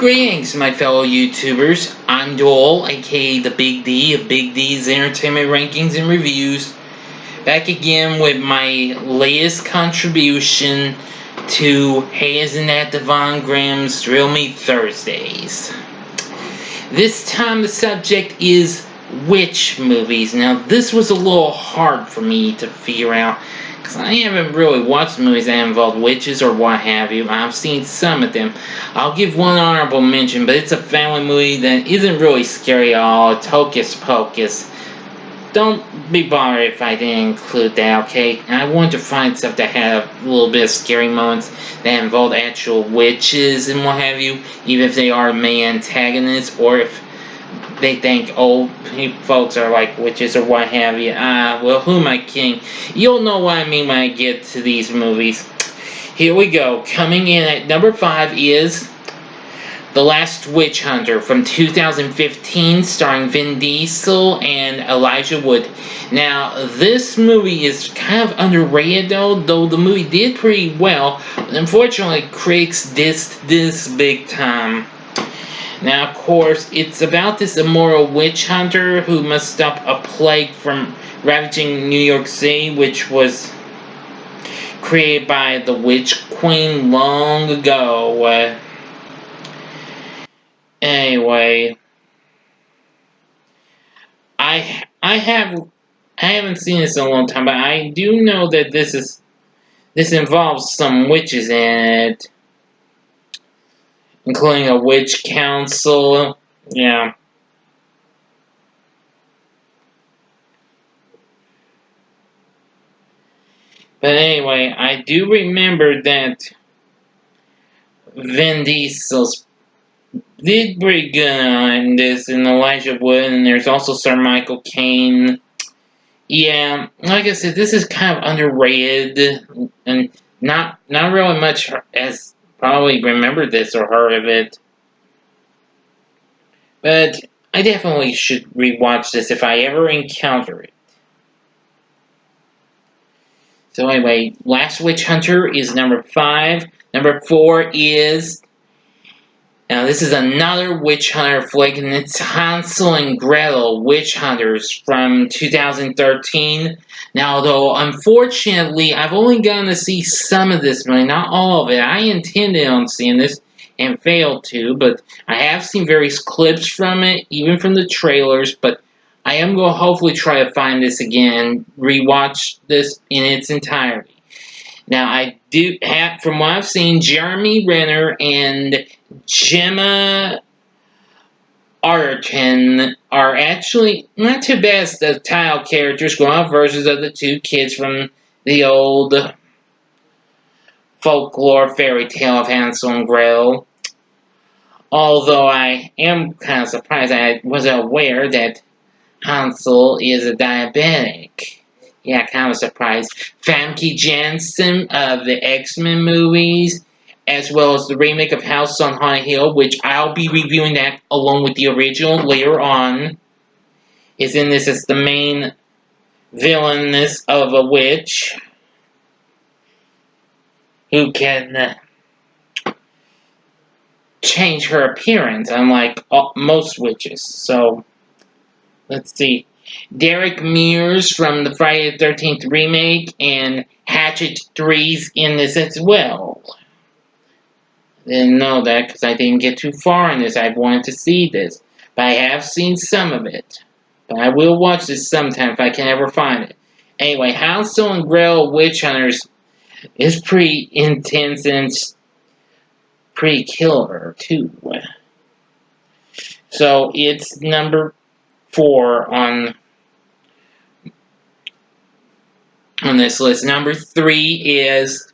Greetings, my fellow YouTubers. I'm Joel, aka the Big D of Big D's Entertainment Rankings and Reviews, back again with my latest contribution to Hey Isn't That Devon Graham's Thrill Me Thursdays. This time the subject is witch movies. Now, this was a little hard for me to figure out, because I haven't really watched movies that involve witches or what have you. I've seen some of them. I'll give one honorable mention, but it's a family movie that isn't really scary at all. It's Hocus Pocus. Don't be bothered if I didn't include that, okay? I wanted to find stuff that had a little bit of scary moments that involved actual witches and what have you, even if they are main antagonists, or if they think old folks are like witches or what have you. Well, who am I kidding? You'll know what I mean when I get to these movies. Here we go. Coming in at number 5 is The Last Witch Hunter from 2015, starring Vin Diesel and Elijah Wood. Now, this movie is kind of underrated though the movie did pretty well. Unfortunately, critics dissed this big time. Now, of course, it's about this immoral witch hunter who must stop a plague from ravaging New York City, which was created by the Witch Queen long ago. Anyway, I haven't seen this in a long time, but I do know that this involves some witches in it, including a witch council. Yeah. But anyway, I do remember that Vin Diesel did pretty good on this, and Elijah Wood, and there's also Sir Michael Caine. Yeah, like I said, this is kind of underrated, and not really much has probably remembered this or heard of it. But I definitely should rewatch this if I ever encounter it. So anyway, Last Witch Hunter is number 5. Number 4 is... Now this is another witch hunter flick, and it's Hansel and Gretel Witch Hunters from 2013. Now, though, unfortunately, I've only gotten to see some of this movie, not all of it. I intended on seeing this and failed to, but I have seen various clips from it, even from the trailers, but I am going to hopefully try to find this again and rewatch this in its entirety. Now, I do have, from what I've seen, Jeremy Renner and Gemma Arterton are actually not too bad as the title characters, grown-up versions of the two kids from the old folklore fairy tale of Hansel and Gretel. Although I am kind of surprised, I wasn't aware that Hansel is a diabetic. Yeah, kind of surprised. Famke Janssen of the X-Men movies, as well as the remake of House on Haunted Hill, which I'll be reviewing that along with the original later on, is in this as the main villainess of a witch who can change her appearance, unlike most witches. So, let's see. Derek Mears from the Friday the 13th remake, and Hatchet 3's in this as well. Didn't know that because I didn't get too far in this. I wanted to see this, but I have seen some of it. But I will watch this sometime if I can ever find it. Anyway, Hansel and Gretel Witch Hunters is pretty intense and pretty killer too. So it's number 4 on this list. Number 3 is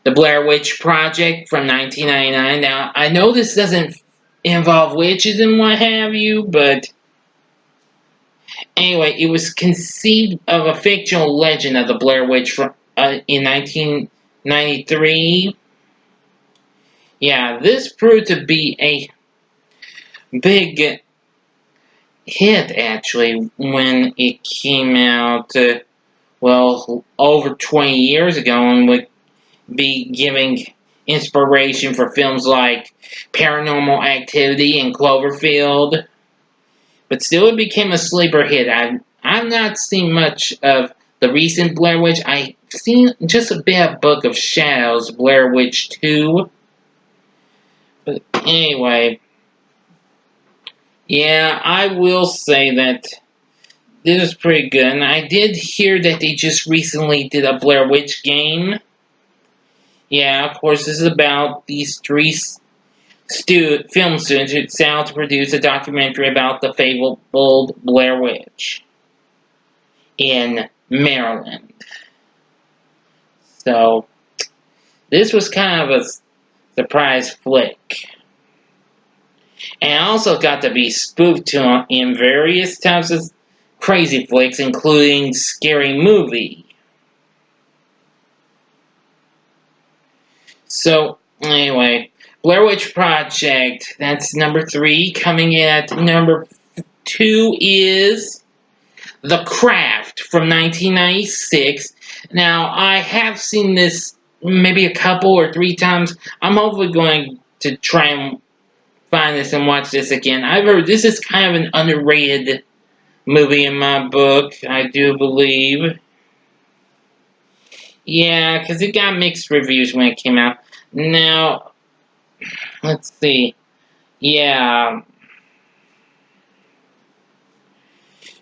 The Blair Witch Project from 1999. Now, I know this doesn't involve witches and what have you, but anyway, it was conceived of a fictional legend of the Blair Witch in 1993. Yeah, this proved to be a big hit, actually, when it came out, well, over 20 years ago, and would be giving inspiration for films like Paranormal Activity and Cloverfield. But still, it became a sleeper hit. I've not seen much of the recent Blair Witch. I've seen just a bit of Book of Shadows, Blair Witch 2. But anyway, yeah, I will say that this is pretty good. And I did hear that they just recently did a Blair Witch game. Yeah, of course, this is about these three film students who set out to produce a documentary about the fabled Blair Witch in Maryland. So, this was kind of a surprise flick. And I also got to be spooked in various types of crazy flicks, including Scary Movie. So, anyway, Blair Witch Project, that's number 3. Coming in at number 2 is The Craft from 1996. Now, I have seen this maybe a couple or 3 times. I'm hopefully going to try and find this and watch this again. I've heard this is kind of an underrated movie in my book, I do believe. Yeah, because it got mixed reviews when it came out. Now, let's see. Yeah.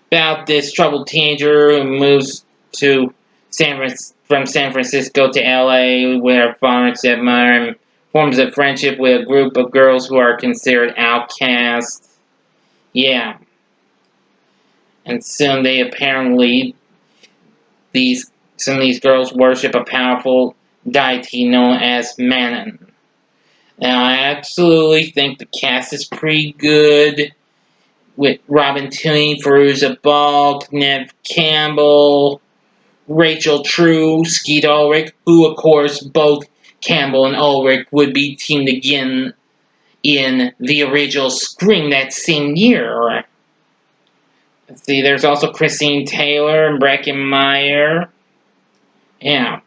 About this troubled teenager who moves to from San Francisco to LA, where father and stepmother, and forms a friendship with a group of girls who are considered outcasts. Yeah. And soon they apparently, some of these girls worship a powerful deity known as Manon. Now, I absolutely think the cast is pretty good, with Robin Tunney, Fairuza Balk, Neve Campbell, Rachel True, Skeet Ulrich, who, of course, both Campbell and Ulrich would be teamed again in the original Scream that same year. Let's see, there's also Christine Taylor and Breckin Meyer. Yeah.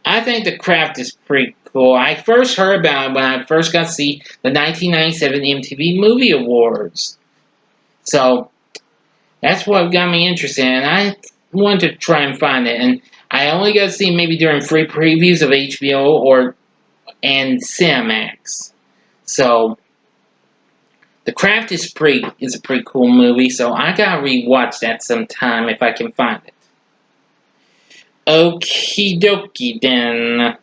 I think The Craft is pretty cool. I first heard about it when I first got to see the 1997 MTV Movie Awards. So, that's what got me interested, and I wanted to try and find it. And I only got to see it maybe during free previews of HBO and Cinemax. So, The Craft is a pretty cool movie, so I gotta rewatch that sometime if I can find it. Okie dokie then.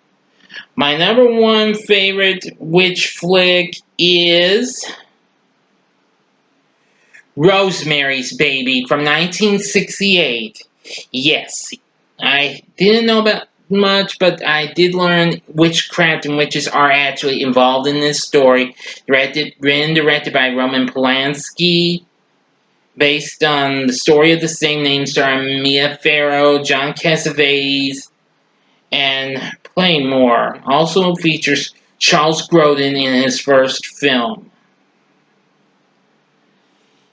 My number 1 favorite witch flick is Rosemary's Baby from 1968. Yes, I didn't know about much, but I did learn witchcraft and witches are actually involved in this story. Written and directed by Roman Polanski, based on the story of the same name, starring Mia Farrow, John Cassavetes, and plenty more. Also features Charles Grodin in his first film.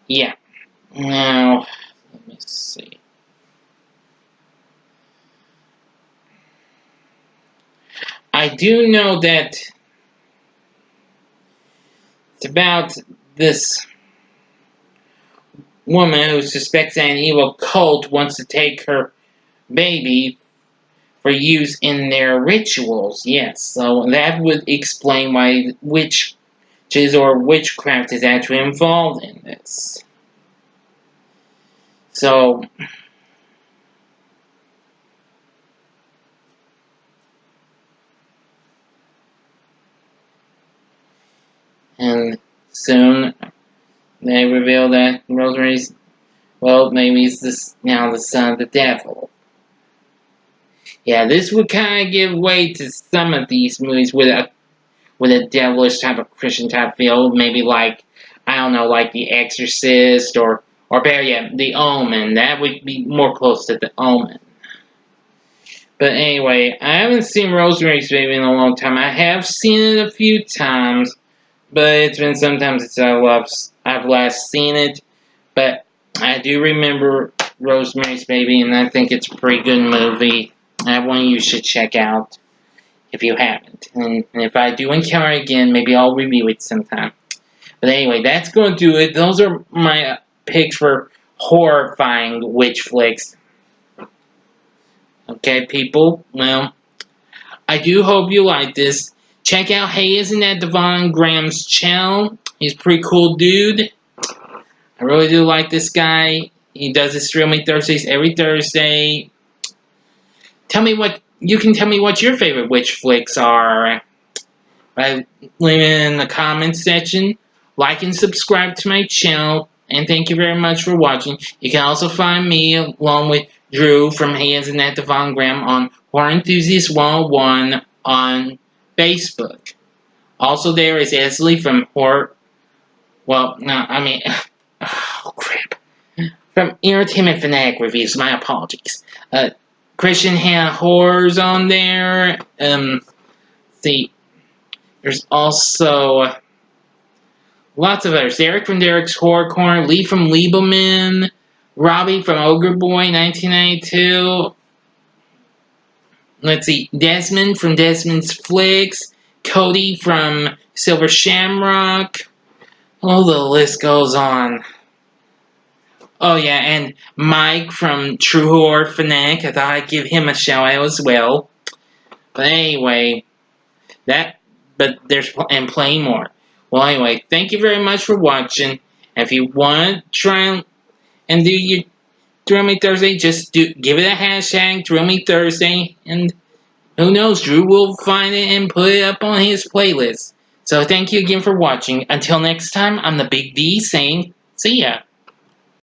Yeah. Now, let me see. I do know that it's about this woman who suspects that an evil cult wants to take her baby for use in their rituals. Yes, so that would explain why witches or witchcraft is actually involved in this. So, and soon they reveal that Rosemary's, well, maybe he's now the son of the devil. Yeah, this would kind of give way to some of these movies with a devilish type of Christian type feel, maybe like, I don't know, like The Exorcist or better yet, The Omen. That would be more close to The Omen. But anyway, I haven't seen Rosemary's Baby in a long time. I have seen it a few times, but it's been some time since I've last seen it. But I do remember Rosemary's Baby, and I think it's a pretty good movie. One you should check out. if you haven't. And if I do encounter it again, maybe I'll review it sometime. But anyway, that's going to do it. Those are my picks for horrifying witch flicks. Okay, people? Well, I do hope you like this. Check out Hey Isn't That Devon Graham's channel. He's a pretty cool dude. I really do like this guy. He does his Thrill Me Thursdays every Thursday. You can tell me what your favorite witch flicks are. Leave it in the comments section. Like and subscribe to my channel. And thank you very much for watching. You can also find me along with Drew from Hey Isn't That Devon Graham on Horror Enthusiast 101 on Facebook. Also there is Esley from Horror... Well, no, I mean... Oh, crap. From Entertainment Fanatic Reviews. My apologies. Christian Hannah Horror's on there. See... There's also lots of others. Derek from Derek's Horror Corner, Lee from Liebelman, Robbie from Ogre Boy 1992. Let's see, Desmond from Desmond's Flicks, Cody from Silver Shamrock. Oh, the list goes on. Oh yeah, and Mike from True Horror Fanatic. I thought I'd give him a shout out as well. But anyway, there's plenty more. Well, anyway, thank you very much for watching. And if you want to try and do your Thrill Me Thursday, just give it a hashtag, Thrill Me Thursday, and who knows, Drew will find it and put it up on his playlist. So thank you again for watching. Until next time, I'm the Big D saying, see ya.